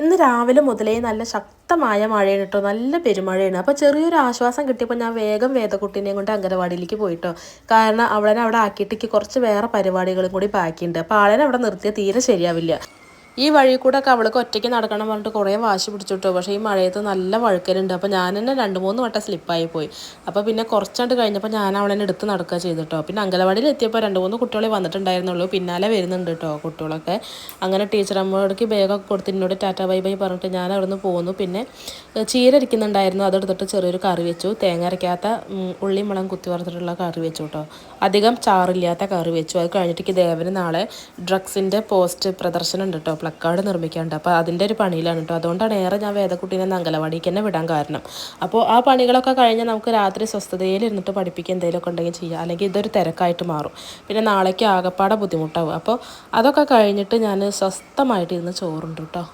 ഇന്ന് രാവിലെ മുതലേ നല്ല ശക്തമായ മഴയാണ് കേട്ടോ, നല്ല പെരുമഴയാണ്. അപ്പോൾ ചെറിയൊരു ആശ്വാസം കിട്ടിയപ്പോൾ ഞാൻ വേഗം വേദക്കുട്ടീനെയും കൊണ്ട് അംഗനവാടിയിലേക്ക് പോയിട്ടോ. കാരണം അവളെ അവിടെ ആക്കിയിട്ടേക്ക് കുറച്ച് വേറെ പരിപാടികളും കൂടി ബാക്കിയുണ്ട്. അപ്പോൾ ആളെ അവിടെ നിർത്തിയാൽ തീരെ ശരിയാവില്ല. ഈ വഴി കൂടെ ഒക്കെ അവൾക്ക് ഒറ്റയ്ക്ക് നടക്കണം പറഞ്ഞിട്ട് കുറേ വാശി പിടിച്ചിട്ടോ. പക്ഷേ ഈ മഴയത്ത് നല്ല വഴുക്കലുണ്ട്. അപ്പോൾ ഞാൻ തന്നെ 2-3 വട്ടം സ്ലിപ്പായി പോയി. അപ്പോൾ പിന്നെ കുറച്ചാണ്ട് കഴിഞ്ഞപ്പോൾ ഞാൻ അവളെ എടുത്ത് നടക്കുക ചെയ്തിട്ടോ. പിന്നെ അംഗനവാടിയിൽ എത്തിയപ്പോൾ 2-3 കുട്ടികളെ വന്നിട്ടുണ്ടായിരുന്നുള്ളൂ. പിന്നാലെ വരുന്നുണ്ട് കേട്ടോ കുട്ടികളൊക്കെ. അങ്ങനെ ടീച്ചർ അമ്മയോടേക്ക് ബാഗൊക്കെ കൊടുത്ത് എന്നോട് ടാറ്റ ബൈ ബൈ പറഞ്ഞിട്ട് ഞാൻ അവിടെ നിന്ന് പോന്നു. പിന്നെ ചീര ഇരിക്കുന്നുണ്ടായിരുന്നു, അതെടുത്തിട്ട് ചെറിയൊരു കറി വെച്ചു. തേങ്ങ അരയ്ക്കാത്ത ഉള്ളി മുളകും കുത്തി വറുത്തിട്ടുള്ള കറി വെച്ചു കേട്ടോ. അധികം ചാറില്ലാത്ത കറി വെച്ചു. അത് കഴിഞ്ഞിട്ട് ദേവന് നാളെ ഡ്രഗ്സിൻ്റെ പോസ്റ്റ് പ്രദർശനം ഉണ്ട് കേട്ടോ, പ്ലക്കാർഡ് നിർമ്മിക്കാനുണ്ട്. അപ്പോൾ അതിൻ്റെ ഒരു പണിയിലാണ് കേട്ടോ. അതുകൊണ്ടാണ് ഏറെ ഞാൻ വേദക്കുട്ടീനെ അംഗനവാടിക്ക് തന്നെ വിടാൻ കാരണം. അപ്പോൾ ആ പണികളൊക്കെ കഴിഞ്ഞാൽ നമുക്ക് രാത്രി സ്വസ്ഥതയിൽ ഇരുന്നിട്ട് പഠിപ്പിക്കുക എന്തെങ്കിലുമൊക്കെ ഉണ്ടെങ്കിൽ ചെയ്യുക, അല്ലെങ്കിൽ ഇതൊരു തിരക്കായിട്ട് മാറും. പിന്നെ നാളേക്ക് ആകപ്പാടെ ബുദ്ധിമുട്ടാവും. അപ്പോൾ അതൊക്കെ കഴിഞ്ഞിട്ട് ഞാൻ സ്വസ്ഥമായിട്ട് ഇരുന്ന് ചോറുണ്ട് കേട്ടോ.